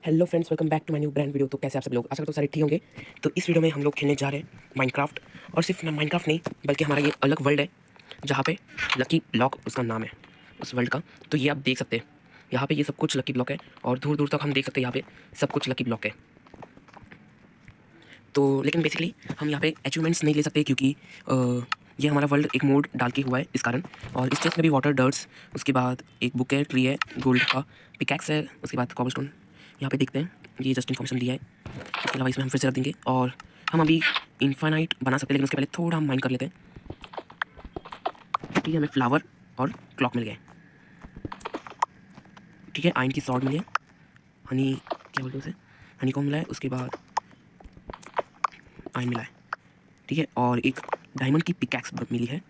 Hello friends, welcome back to my new brand video. तो कैसे आप सब लोग, आशा करता हूँ सारे ठीक होंगे। तो इस वीडियो में हम लोग खेलने जा रहे हैं माइनक्राफ्ट। और सिर्फ माइनक्राफ्ट नहीं, बल्कि हमारा ये अलग वर्ल्ड है जहाँ पे लकी ब्लॉक उसका नाम है उस वर्ल्ड का। तो ये आप देख सकते हैं, यहाँ पे ये सब कुछ लकी ब्लॉक है और दूर दूर तक हम देख सकते हैं यहाँ पे सब कुछ लकी ब्लॉक है। तो लेकिन बेसिकली हम यहाँ पे अचीवमेंट्स नहीं ले सकते क्योंकि ये हमारा वर्ल्ड एक मोड डाल के हुआ है इस कारण। और इस चेस्ट में भी वाटर डर्ट्स, उसके बाद एक बुक है, ट्री है, गोल्ड का पिकैक्स है, उसके बाद कॉबलस्टोन यहाँ पे देखते हैं। ये जस्ट इन्फॉर्मेशन दिया है। इसके अलावा इसमें हम फिर से रख देंगे और हम अभी इन्फाइनाइट बना सकते हैं, लेकिन उसके पहले थोड़ा हम माइन कर लेते हैं। ठीक है, हमें फ्लावर और क्लॉक मिल गए। ठीक है, आयन की सॉर्ड मिली है, हनी क्या बोलते हैं उसे, हनी को मिला है, उसके बाद आयन मिला है। ठीक है, और एक डायमंड की पिकैक्स मिली है,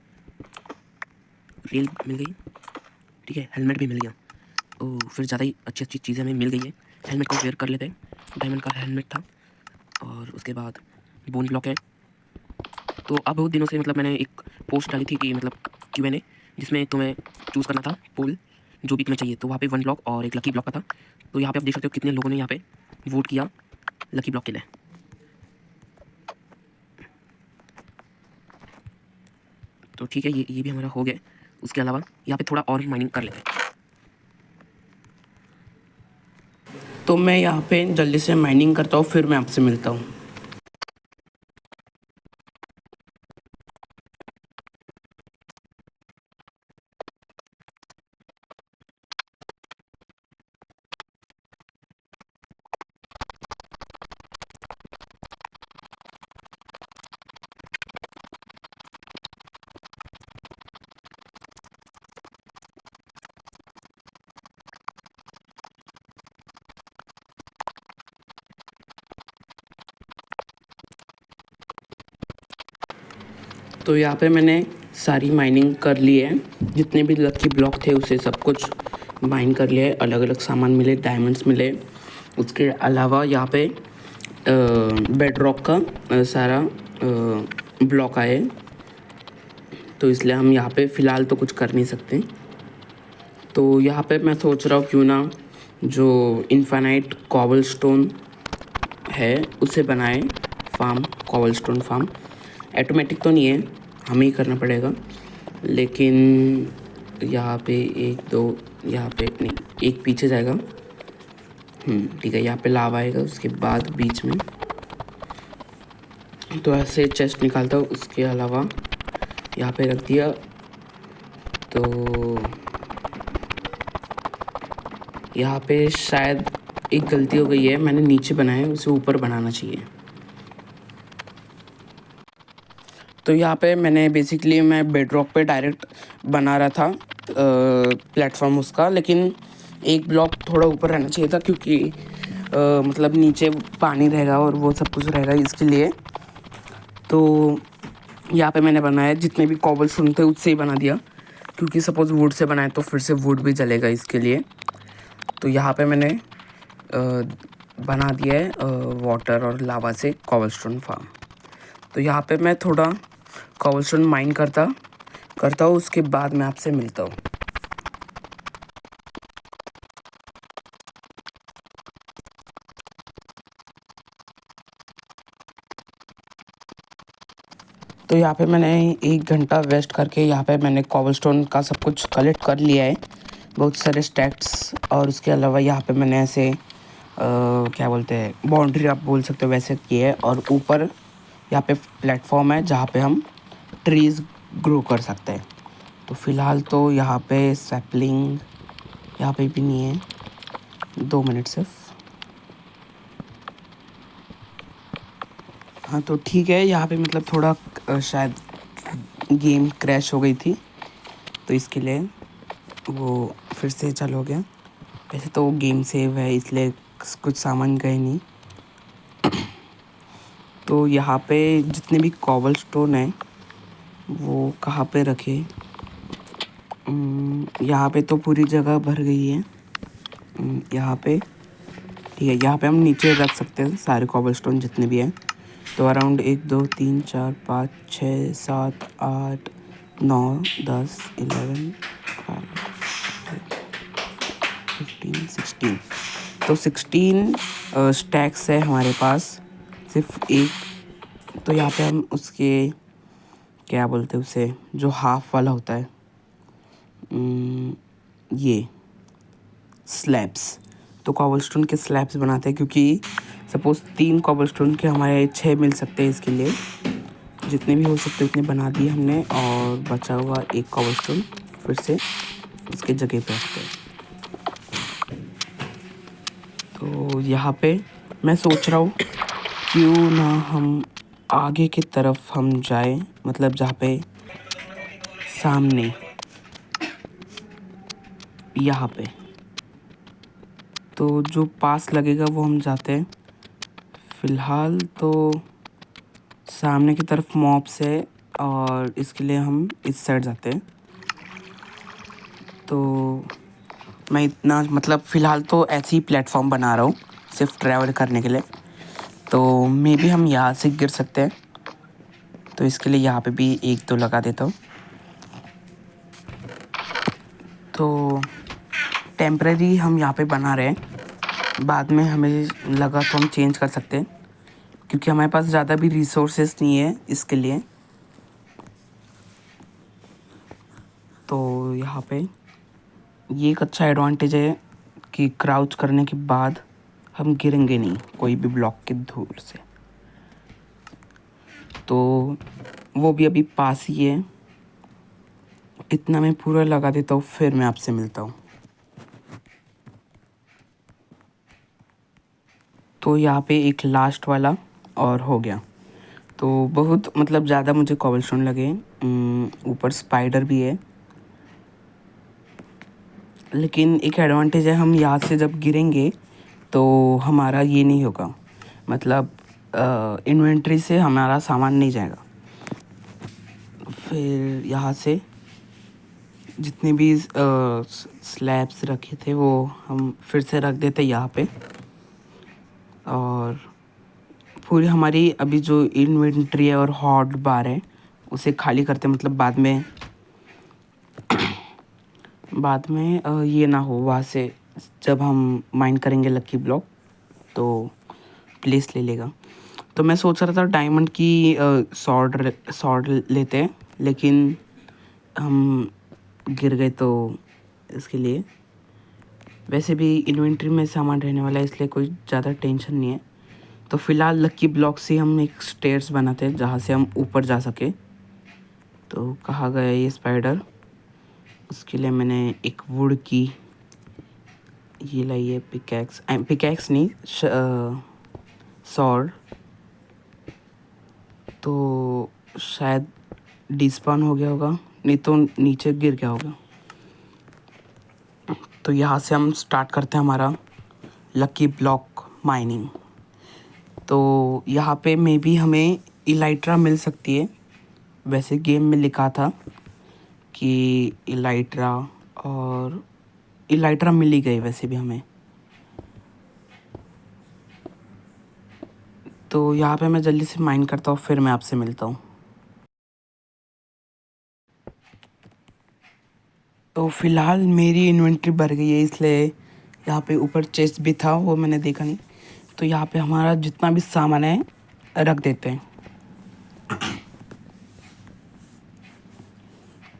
रेल मिल गई। ठीक है, हेलमेट भी मिल गया। ओह, फिर ज़्यादा ही अच्छी अच्छी चीज़ें हमें मिल गई है। हेलमेट को वेयर कर लेते हैं, डायमंड का हेलमेट था। और उसके बाद बोन ब्लॉक है। तो अब बहुत दिनों से मतलब मैंने एक पोस्ट डाली थी कि मतलब Q&A, जिसमें तुम्हें चूज़ करना था पोल जो भी तुम्हें चाहिए। तो वहाँ पे 1 ब्लॉक और एक लकी ब्लॉक का था। तो यहाँ पे आप देख सकते हो कितने लोगों ने यहाँ पे वोट किया लकी ब्लॉक के लिए। तो ठीक है, ये भी हमारा हो गया। उसके अलावा यहाँ पे थोड़ा और माइनिंग कर लेते हैं। तो मैं यहाँ पे जल्दी से माइनिंग करता हूँ, फिर मैं आपसे मिलता हूँ। तो यहाँ पे मैंने सारी माइनिंग कर ली है, जितने भी लकी ब्लॉक थे उसे सब कुछ माइन कर लिया है। अलग अलग सामान मिले, डायमंड्स मिले। उसके अलावा यहाँ पे बेड रॉक का सारा ब्लॉक आए। तो इसलिए हम यहाँ पे फ़िलहाल तो कुछ कर नहीं सकते। तो यहाँ पे मैं सोच रहा हूँ क्यों ना जो इन्फाइनाइट कॉबलस्टोन है उसे बनाए फार्म, कॉबलस्टोन फार्म। ऑटोमेटिक तो नहीं है, हमें ही करना पड़ेगा। लेकिन यहाँ पे 1 2, यहाँ पे नहीं, एक पीछे जाएगा। ठीक है, यहाँ पे लावा आएगा, उसके बाद बीच में तो ऐसे चेस्ट निकालता हूँ। उसके अलावा यहाँ पे रख दिया। तो यहाँ पे शायद एक गलती हो गई है, मैंने नीचे बनाया है, उसे ऊपर बनाना चाहिए। तो यहाँ पे मैंने बेसिकली मैं बेड रॉक पे डायरेक्ट बना रहा था प्लेटफॉर्म उसका, लेकिन एक ब्लॉक थोड़ा ऊपर रहना चाहिए था क्योंकि मतलब नीचे पानी रहेगा और वो सब कुछ रहेगा इसके लिए। तो यहाँ पे मैंने बनाया, जितने भी कॉबलस्टोन थे उससे ही बना दिया, क्योंकि सपोज़ वुड से बनाए तो फिर से वुड भी जलेगा इसके लिए। तो यहाँ पे मैंने बना दिया है वाटर और लावा से कॉबलस्टोन फार्म। तो यहाँ पे मैं थोड़ा कॉबलस्टोन माइन करता हूँ, उसके बाद मैं आपसे मिलता हूँ। तो यहाँ पे मैंने 1 घंटा वेस्ट करके यहाँ पे मैंने कॉबलस्टोन का सब कुछ कलेक्ट कर लिया है, बहुत सारे स्टैक्स। और उसके अलावा यहाँ पे मैंने ऐसे क्या बोलते हैं, बाउंड्री आप बोल सकते हो वैसे किए है। और ऊपर यहाँ पे प्लेटफॉर्म है जहाँ पे हम ट्रीज़ ग्रो कर सकते हैं। तो फ़िलहाल तो यहाँ पे सैपलिंग यहाँ पे भी नहीं है। 2 मिनट सिर्फ। हाँ तो ठीक है, यहाँ पे मतलब थोड़ा शायद गेम क्रैश हो गई थी, तो इसके लिए वो फिर से चालू हो गया। वैसे तो वो गेम सेव है, इसलिए कुछ सामान गए नहीं। तो यहाँ पे जितने भी कॉबलस्टोन है वो कहाँ पे रखे, यहाँ पे तो पूरी जगह भर गई है। यहाँ पे ठीक है, यहाँ पे हम नीचे रख सकते हैं सारे कॉबलस्टोन जितने भी हैं। तो अराउंड 1 2 3 4 5 6 7 8 9 10 11 12 13 15 16 तो 16 स्टैक्स है हमारे पास, सिर्फ एक। तो यहाँ पे हम उसके क्या बोलते हैं उसे, जो हाफ वाला होता है, ये स्लैब्स। तो कॉबलस्टोन के स्लैब्स बनाते हैं, क्योंकि सपोज़ 3 कॉबलस्टोन के हमारे 6 मिल सकते हैं। इसके लिए जितने भी हो सकते उतने बना दिए हमने, और बचा हुआ एक कॉबलस्टोन फिर से उसके जगह पे रखते हैं। तो यहाँ पे मैं सोच रहा हूँ क्यों ना हम आगे की तरफ हम जाए, मतलब जहाँ पे सामने यहाँ पे, तो जो पास लगेगा वो हम जाते हैं। फ़िलहाल तो सामने की तरफ मॉब्स है, और इसके लिए हम इस साइड जाते हैं। तो मैं इतना मतलब फ़िलहाल तो ऐसे ही प्लेटफॉर्म बना रहा हूँ सिर्फ ट्रैवल करने के लिए। तो मे बी हम यहाँ से गिर सकते हैं, तो इसके लिए यहाँ पे भी 1-2 लगा देता हूँ। तो टेम्परेरी हम यहाँ पे बना रहे हैं, बाद में हमें लगा तो हम चेंज कर सकते हैं, क्योंकि हमारे पास ज़्यादा भी रिसोर्सेस नहीं है इसके लिए। तो यहाँ पे ये एक अच्छा एडवांटेज है कि क्राउच करने के बाद हम गिरेंगे नहीं कोई भी ब्लॉक के दूर से। तो वो भी अभी पास ही है, इतना मैं पूरा लगा देता हूँ, फिर मैं आपसे मिलता हूँ। तो यहाँ पे एक लास्ट वाला और हो गया। तो बहुत मतलब ज़्यादा मुझे कॉबलस्टोन लगे, ऊपर स्पाइडर भी है। लेकिन एक एडवांटेज है, हम यहाँ से जब गिरेंगे तो हमारा ये नहीं होगा, मतलब इन्वेंट्री से हमारा सामान नहीं जाएगा। फिर यहाँ से जितने भी स्लैब्स रखे थे वो हम फिर से रख देते यहाँ पे, और पूरी हमारी अभी जो इन्वेंट्री है और हॉट बार है उसे खाली करते, मतलब बाद में ये ना हो वहाँ से जब हम माइन करेंगे लकी ब्लॉक तो प्लेस ले लेगा। तो मैं सोच रहा था डायमंड की सॉर्ड लेते हैं, लेकिन हम गिर गए, तो इसके लिए वैसे भी इन्वेंट्री में सामान रहने वाला है, इसलिए कोई ज़्यादा टेंशन नहीं है। तो फ़िलहाल लकी ब्लॉक से हम एक स्टेयर्स बनाते हैं जहाँ से हम ऊपर जा सके। तो कहाँ गया ये स्पाइडर, उसके लिए मैंने एक वुड की ये लाई है, पिकैक्स नहीं, सॉर्ड। तो शायद डिस्पॉन हो गया होगा, नहीं तो नीचे गिर गया होगा। तो यहाँ से हम स्टार्ट करते हैं हमारा लकी ब्लॉक माइनिंग। तो यहाँ पे मे बी हमें इलाइट्रा मिल सकती है, वैसे गेम में लिखा था कि इलाइट्रा मिल ही गई वैसे भी हमें। तो यहाँ पे मैं जल्दी से माइन करता हूँ, फिर मैं आपसे मिलता हूँ। तो फ़िलहाल मेरी इन्वेंट्री भर गई है, इसलिए यहाँ पे ऊपर चेस्ट भी था वो मैंने देखा नहीं। तो यहाँ पे हमारा जितना भी सामान है रख देते हैं।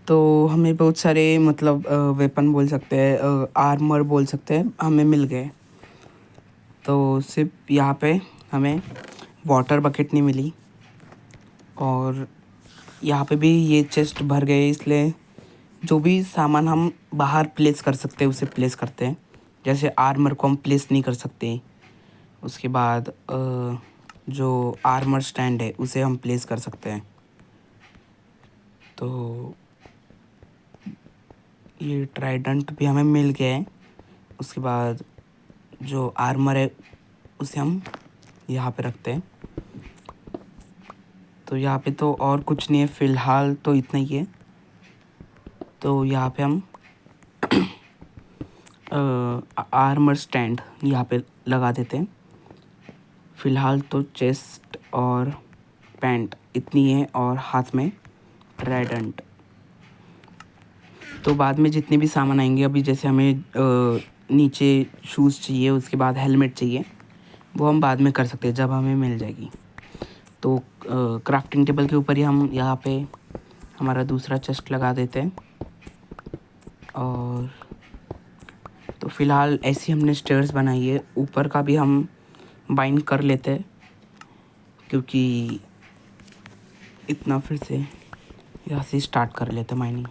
तो हमें बहुत सारे मतलब वेपन बोल सकते हैं, आर्मर बोल सकते हैं, हमें मिल गए। तो सिर्फ यहाँ पे हमें वाटर बकेट नहीं मिली, और यहाँ पे भी ये चेस्ट भर गए, इसलिए जो भी सामान हम बाहर प्लेस कर सकते हैं उसे प्लेस करते हैं। जैसे आर्मर को हम प्लेस नहीं कर सकते, उसके बाद जो आर्मर स्टैंड है उसे हम प्लेस कर सकते हैं। तो ये ट्राइडेंट भी हमें मिल गया है। उसके बाद जो आर्मर है उसे हम यहाँ पे रखते हैं। तो यहाँ पे तो और कुछ नहीं है फ़िलहाल, तो इतना ही है। तो यहाँ पे हम आर्मर स्टैंड यहाँ पे लगा देते हैं। फ़िलहाल तो चेस्ट और पैंट इतनी है, और हाथ में ट्राइडेंट। तो बाद में जितने भी सामान आएंगे, अभी जैसे हमें नीचे शूज़ चाहिए, उसके बाद हेलमेट चाहिए, वो हम बाद में कर सकते हैं जब हमें मिल जाएगी। तो क्राफ्टिंग टेबल के ऊपर ही हम यहाँ पे हमारा दूसरा चेस्ट लगा देते हैं। और तो फ़िलहाल ऐसी हमने स्टेयर्स बनाई है। ऊपर का भी हम बाइंड कर लेते हैं, क्योंकि इतना फिर से यहाँ से स्टार्ट कर लेते माइनिंग।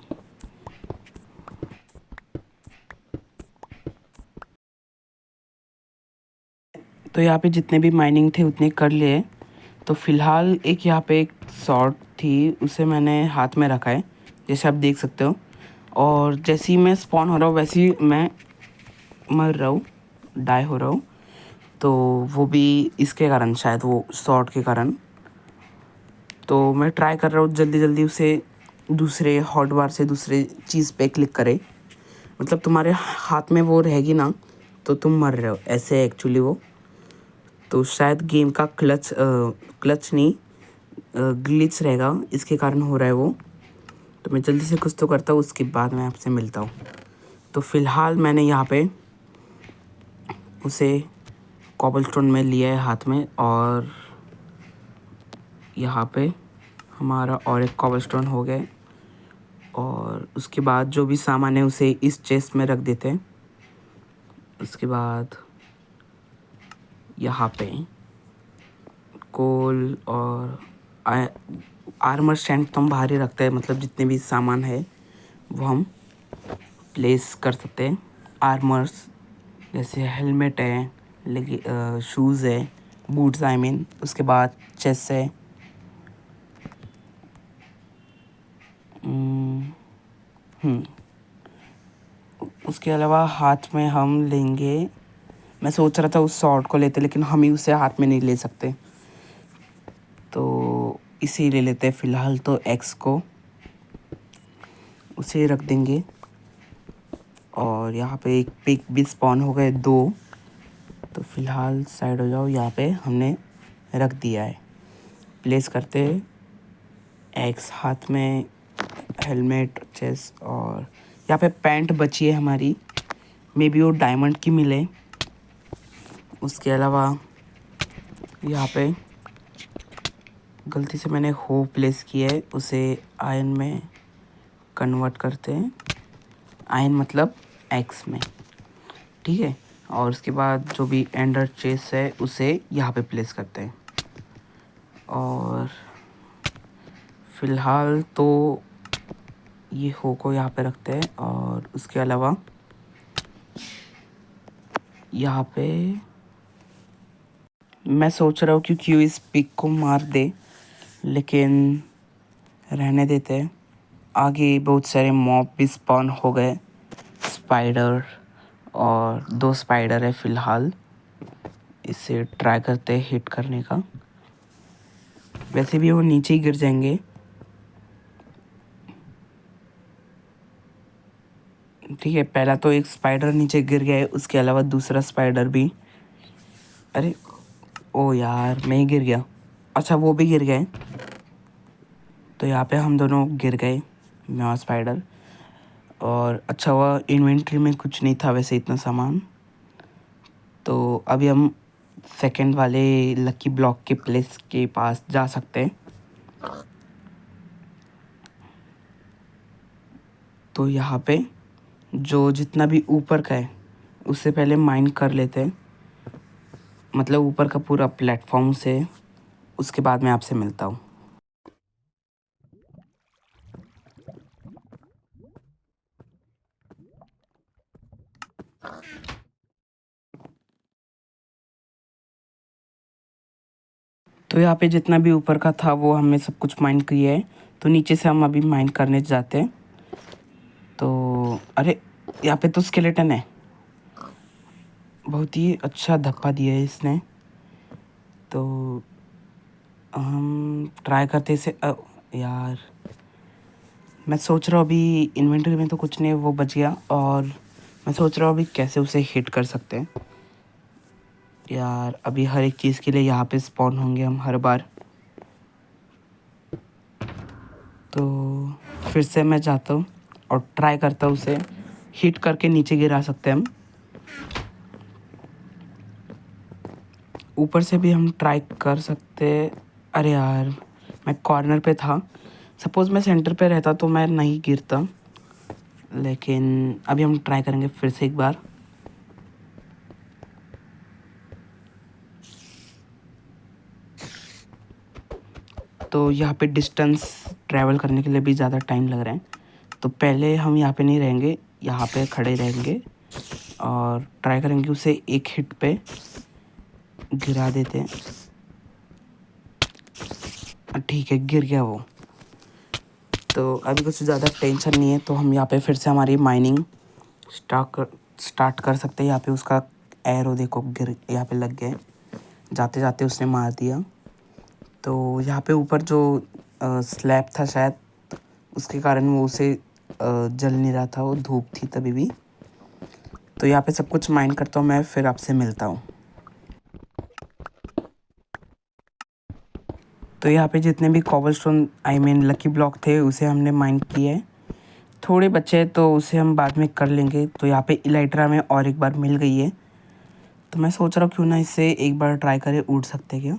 तो यहाँ पे जितने भी माइनिंग थे उतने कर लिए। तो फ़िलहाल एक यहाँ पे एक सॉर्ड थी, उसे मैंने हाथ में रखा है, जैसे आप देख सकते हो। और जैसे ही मैं स्पॉन हो रहा हूँ वैसे ही मैं मर रहा हूँ, डाई हो रहा हूँ। तो वो भी इसके कारण, शायद वो सॉर्ड के कारण। तो मैं ट्राई कर रहा हूँ जल्दी जल्दी उसे दूसरे हॉट बार से दूसरे चीज़ पे क्लिक करे। मतलब तुम्हारे हाथ में वो रहेगी ना तो तुम मर रहे हो, ऐसे एक्चुअली वो। तो शायद गेम का क्लच नहीं, ग्लिच रहेगा, इसके कारण हो रहा है वो। तो मैं जल्दी से कुछ तो करता हूँ, उसके बाद मैं आपसे मिलता हूँ। तो फ़िलहाल मैंने यहाँ पे उसे कॉबलस्टोन में लिया है हाथ में, और यहाँ पे हमारा और एक कॉबलस्टोन हो गया। और उसके बाद जो भी सामान है उसे इस चेस्ट में रख देते हैं। उसके बाद यहाँ पे कोल और आर्मर स्टैंड तो हम बाहर ही रखते हैं, मतलब जितने भी सामान है वो हम प्लेस कर सकते हैं। आर्मर्स जैसे हेलमेट है, लेकिन शूज़ है, बूट्स आई मीन। उसके बाद चेस्ट है, उसके अलावा हाथ में हम लेंगे, मैं सोच रहा था उस शॉर्ट को लेते, लेकिन हम ही उसे हाथ में नहीं ले सकते, तो इसे ले लेते हैं फ़िलहाल। तो एक्स को उसे रख देंगे। और यहाँ पे एक पिक भी स्पॉन हो गए 2। तो फ़िलहाल साइड हो जाओ, यहाँ पे हमने रख दिया है। प्लेस करते हैं एक्स, हाथ में हेलमेट, चेस्ट, और यहाँ पे पैंट बची है हमारी, मे बी वो डायमंड की मिले। उसके अलावा यहाँ पे गलती से मैंने हो प्लेस किया है, उसे आयरन में कन्वर्ट करते हैं। आयरन मतलब एक्स में, ठीक है। और उसके बाद जो भी एंडर चेस्ट है उसे यहाँ पे प्लेस करते हैं। और फ़िलहाल तो ये हो को यहाँ पे रखते हैं। और उसके अलावा यहाँ पे मैं सोच रहा हूँ कि क्यों इस पिक को मार दे, लेकिन रहने देते हैं। आगे बहुत सारे मॉब भी स्पॉन हो गए, स्पाइडर, और 2 स्पाइडर है फ़िलहाल। इसे ट्राई करते हैं हिट करने का, वैसे भी वो नीचे ही गिर जाएंगे। ठीक है, पहला तो एक स्पाइडर नीचे गिर गया है, उसके अलावा दूसरा स्पाइडर भी, अरे ओ यार मैं ही गिर गया। अच्छा वो भी गिर गए। तो यहाँ पे हम दोनों गिर गए, मैं और स्पाइडर। और अच्छा हुआ इन्वेंट्री में कुछ नहीं था वैसे इतना सामान। तो अभी हम सेकंड वाले लकी ब्लॉक के प्लेस के पास जा सकते हैं। तो यहाँ पे जो जितना भी ऊपर का है उससे पहले माइन कर लेते हैं, मतलब ऊपर का पूरा प्लेटफॉर्म से। उसके बाद मैं आपसे मिलता हूँ। तो यहाँ पे जितना भी ऊपर का था वो हमने सब कुछ माइन किया है। तो नीचे से हम अभी माइन करने जाते हैं। तो अरे यहाँ पे तो स्केलेटन है, बहुत ही अच्छा धप्पा दिया है इसने। तो हम ट्राई करते इसे। यार मैं सोच रहा हूँ अभी इन्वेंटरी में तो कुछ नहीं, वो बच गया। और मैं सोच रहा हूँ अभी कैसे उसे हिट कर सकते हैं। यार अभी हर एक चीज़ के लिए यहाँ पे स्पॉन होंगे हम हर बार। तो फिर से मैं जाता हूँ और ट्राई करता हूँ उसे हिट करके नीचे गिरा सकते हैं हम। ऊपर से भी हम ट्राई कर सकते। अरे यार, मैं कॉर्नर पे था। सपोज़ मैं सेंटर पे रहता तो मैं नहीं गिरता, लेकिन अभी हम ट्राई करेंगे फिर से एक बार। तो यहाँ पे डिस्टेंस ट्रैवल करने के लिए भी ज़्यादा टाइम लग रहा है, तो पहले हम यहाँ पे नहीं रहेंगे, यहाँ पे खड़े रहेंगे और ट्राई करेंगे उसे एक हिट पे गिरा देते हैं। ठीक है, गिर गया वो। तो अभी कुछ ज़्यादा टेंशन नहीं है, तो हम यहाँ पे फिर से हमारी माइनिंग स्टार्ट कर सकते हैं। यहाँ पे उसका एरो देखो गिर यहाँ पे लग गया, जाते जाते उसने मार दिया। तो यहाँ पे ऊपर जो स्लैब था शायद उसके कारण वो उसे जल नहीं रहा था, वो धूप थी तभी भी। तो यहाँ पे सब कुछ माइन करता हूँ मैं, फिर आपसे मिलता हूँ। तो यहाँ पे जितने भी कॉबलस्टोन लकी ब्लॉक थे उसे हमने माइन किए हैं। थोड़े बचे तो उसे हम बाद में कर लेंगे। तो यहाँ पे इलाइट्रा में और एक बार मिल गई है, तो मैं सोच रहा हूँ क्यों ना इससे एक बार ट्राई करें, उड़ सकते क्या।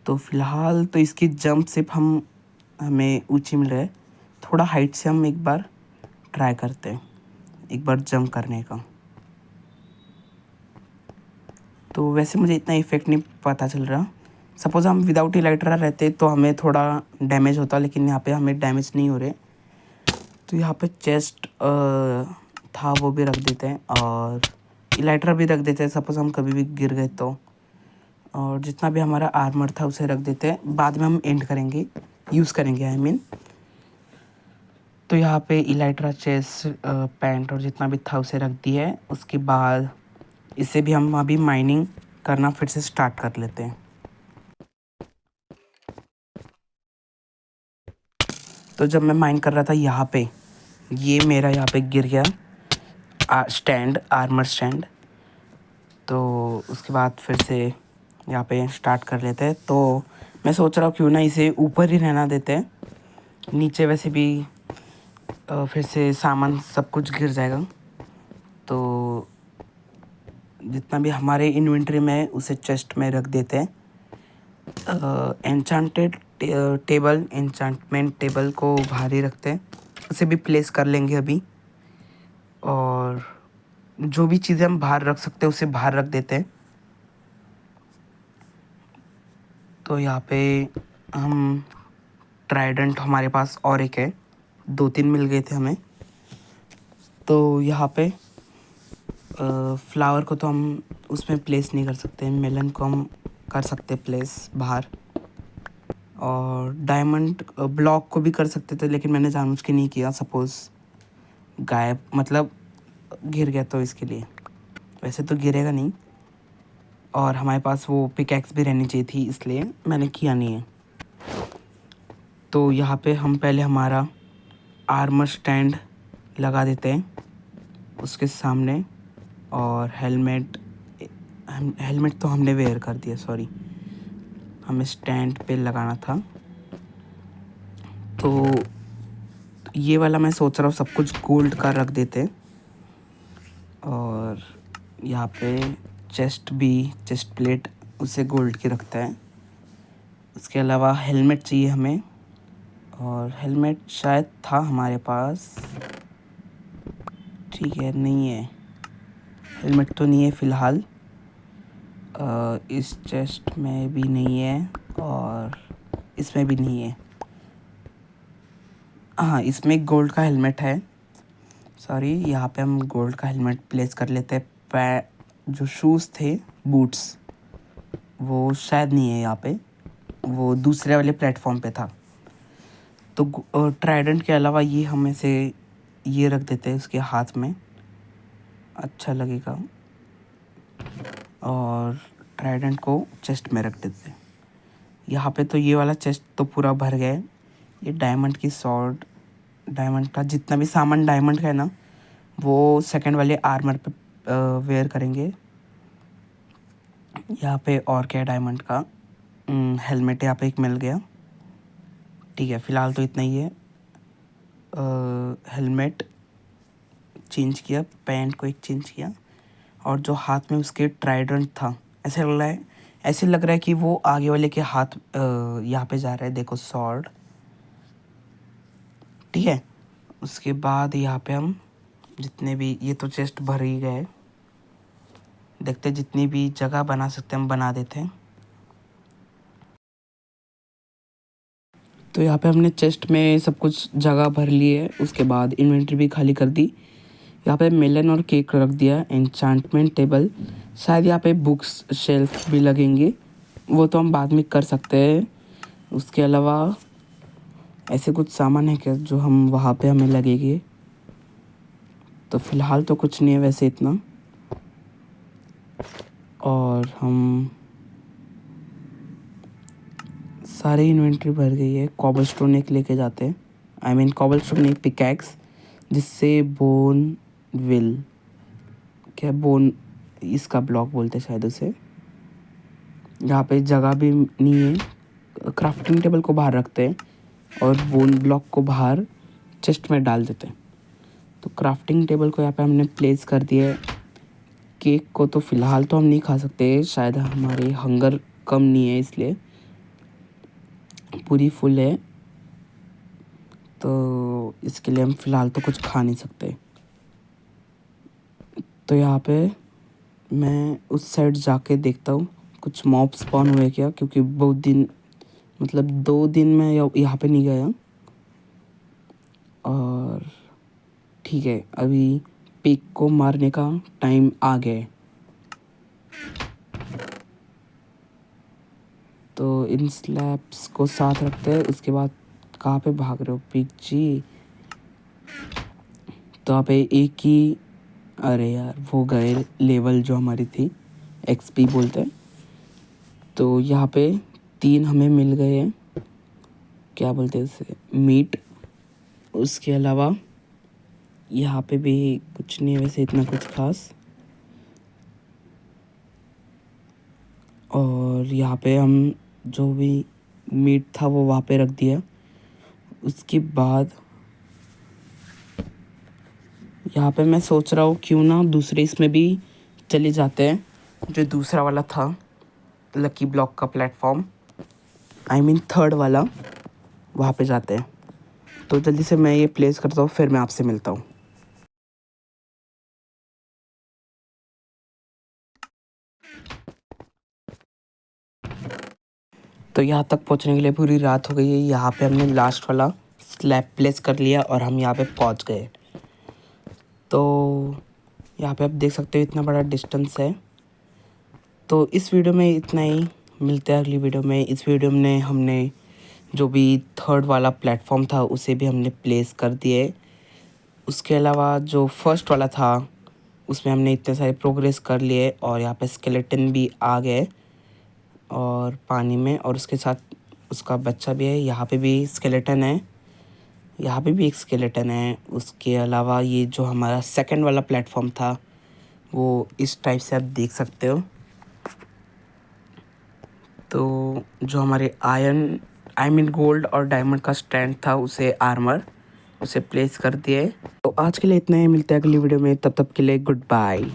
तो फ़िलहाल तो इसकी जंप सिर्फ हमें ऊंची मिल रहा है। थोड़ा हाइट से हम एक बार ट्राई करते हैं, एक बार जंप करने का। तो वैसे मुझे इतना इफेक्ट नहीं पता चल रहा। सपोज़ हम विदाउट इलाइट्रा रहते तो हमें थोड़ा डैमेज होता, लेकिन यहाँ पे हमें डैमेज नहीं हो रहे। तो यहाँ पे चेस्ट था वो भी रख देते हैं और इलाइट्रा भी रख देते हैं, सपोज़ हम कभी भी गिर गए तो। और जितना भी हमारा आर्मर था उसे रख देते हैं, बाद में हम एंड करेंगे, यूज़ करेंगे आई मीन। तो यहाँ पे इलाइट्रा, चेस्ट, पैंट और जितना भी था उसे रख दिया है। उसके बाद इसे भी हम अभी माइनिंग करना फिर से स्टार्ट कर लेते हैं। तो जब मैं माइन कर रहा था यहाँ पे, ये मेरा यहाँ पे गिर गया स्टैंड, आर्मर स्टैंड। तो उसके बाद फिर से यहाँ पे स्टार्ट कर लेते हैं। तो मैं सोच रहा हूँ क्यों ना इसे ऊपर ही रहना देते हैं, नीचे वैसे भी फिर से सामान सब कुछ गिर जाएगा। तो जितना भी हमारे इन्वेंटरी में है उसे चेस्ट में रख देते हैं। एन्चांटेड टेबल, एन्चांटमेंट टेबल को बाहर ही रखते हैं, उसे भी प्लेस कर लेंगे अभी। और जो भी चीज़ें हम बाहर रख सकते हैं उसे बाहर रख देते हैं। तो यहाँ पे हम ट्राइडेंट हमारे पास और एक है, 2-3 मिल गए थे हमें। तो यहाँ पे फ्लावर को तो हम उसमें प्लेस नहीं कर सकते, मेलन को हम कर सकते प्लेस बाहर। और डायमंड ब्लॉक को भी कर सकते थे, लेकिन मैंने जानबूझ के नहीं किया, सपोज़ गायब मतलब गिर गया तो इसके लिए। वैसे तो गिरेगा नहीं, और हमारे पास वो पिकैक्स भी रहनी चाहिए थी, इसलिए मैंने किया नहीं है। तो यहाँ पे हम पहले हमारा आर्मर स्टैंड लगा देते हैं उसके सामने। और हेलमेट तो हमने वेयर कर दिया, सॉरी, हमें स्टैंड पे लगाना था। तो ये वाला मैं सोच रहा हूँ सब कुछ गोल्ड का रख देते। और यहाँ पे चेस्ट प्लेट उसे गोल्ड की रखता है। उसके अलावा हेलमेट चाहिए हमें, और हेलमेट शायद था हमारे पास, ठीक है, नहीं है, हेलमेट तो नहीं है फ़िलहाल। इस चेस्ट में भी नहीं है और इसमें भी नहीं है। हाँ, इसमें एक गोल्ड का हेलमेट है, सॉरी। यहाँ पे हम गोल्ड का हेलमेट प्लेस कर लेते हैं। जो शूज़ थे, बूट्स, वो शायद नहीं है यहाँ पे, वो दूसरे वाले प्लेटफॉर्म पे था। तो ट्राइडेंट के अलावा ये हम ऐसे ये रख देते हैं उसके हाथ में, अच्छा लगेगा। और ट्राइडेंट को चेस्ट में रख देते हैं। यहाँ पे तो ये वाला चेस्ट तो पूरा भर गया है। ये डायमंड की सॉर्ड, डायमंड का जितना भी सामान डायमंड का है ना, वो सेकंड वाले आर्मर पे वेयर करेंगे। यहाँ पे और क्या है डायमंड का, हेलमेट यहाँ पे एक मिल गया, ठीक है, फ़िलहाल तो इतना ही है। हेलमेट चेंज किया, पैंट को एक चेंज किया, और जो हाथ में उसके ट्राइडेंट था, ऐसे लग रहा है कि वो आगे वाले के हाथ यहाँ पे जा रहा है। देखो सॉर्ड, ठीक है। उसके बाद यहाँ पे हम जितने भी, ये तो चेस्ट भर ही गए, देखते हैं जितनी भी जगह बना सकते हैं हम बना देते हैं। तो यहाँ पे हमने चेस्ट में सब कुछ जगह भर ली है। उसके बाद इन्वेंटरी भी खाली कर दी। यहाँ पे मेलन और केक रख दिया। एन्चांटमेंट टेबल, शायद यहाँ पे बुक्स शेल्फ भी लगेंगे, वो तो हम बाद में कर सकते हैं। उसके अलावा ऐसे कुछ सामान है क्या जो हम वहाँ पे हमें लगेंगे? तो फ़िलहाल तो कुछ नहीं है वैसे इतना। और हम सारे इन्वेंटरी भर गई है। कॉबलस्टोन एक लेके जाते हैं, आई मीन कॉबलस्टोन एक पिकैक्स, जिससे बोन विल, क्या बोन इसका ब्लॉक बोलते हैं शायद उसे। यहाँ पे जगह भी नहीं है, क्राफ्टिंग टेबल को बाहर रखते हैं और बोन ब्लॉक को बाहर चेस्ट में डाल देते हैं। तो क्राफ्टिंग टेबल को यहाँ पे हमने प्लेस कर दिया है। केक को तो फ़िलहाल तो हम नहीं खा सकते, शायद हमारे हंगर कम नहीं है इसलिए, पूरी फुल है, तो इसके लिए हम फ़िलहाल तो कुछ खा नहीं सकते। तो यहाँ पे मैं उस साइड जाके देखता हूँ कुछ मॉब स्पॉन हुए क्या, क्योंकि बहुत दिन, मतलब 2 दिन मैं यहाँ पे नहीं गया। और ठीक है, अभी पिग को मारने का टाइम आ गया है। तो इन स्लैब्स को साथ रखते हैं। उसके बाद कहाँ पे भाग रहे हो पिग जी? तो यहाँ पे एक ही, अरे यार वो गए लेवल जो हमारी थी, एक्सपी बोलते हैं। तो यहाँ पे 3 हमें मिल गए हैं, क्या बोलते हैं उसे, मीट। उसके अलावा यहाँ पे भी कुछ नहीं है वैसे इतना कुछ खास। और यहाँ पे हम जो भी मीट था वो वहाँ पे रख दिया। उसके बाद यहाँ पे मैं सोच रहा हूँ क्यों ना दूसरे इसमें भी चले जाते हैं, जो दूसरा वाला था लकी ब्लॉक का प्लेटफॉर्म, आई मीन 3rd वाला, वहाँ पे जाते हैं। तो जल्दी से मैं ये प्लेस करता हूँ, फिर मैं आपसे मिलता हूँ। तो यहाँ तक पहुँचने के लिए पूरी रात हो गई है। यहाँ पे हमने लास्ट वाला स्लैब प्लेस कर लिया और हम यहाँ पे पहुँच गए। तो यहाँ पे आप देख सकते हो इतना बड़ा डिस्टेंस है। तो इस वीडियो में इतना ही, मिलते हैं अगली वीडियो में। इस वीडियो में हमने जो भी 3rd वाला प्लेटफॉर्म था उसे भी हमने प्लेस कर दिए। उसके अलावा जो 1st वाला था उसमें हमने इतने सारे प्रोग्रेस कर लिए और यहाँ पे स्केलेटन भी आ गए और पानी में, और उसके साथ उसका बच्चा भी है। यहाँ पे भी स्केलेटन है, यहाँ पे भी एक स्केलेटन है। उसके अलावा ये जो हमारा 2nd वाला प्लेटफॉर्म था वो इस टाइप से आप देख सकते हो। तो जो हमारे आयरन, आई मीन गोल्ड और डायमंड का स्टैंड था उसे आर्मर, उसे प्लेस कर दिए। तो आज के लिए इतना ही, मिलते हैं अगली वीडियो में, तब तक के लिए गुड बाय।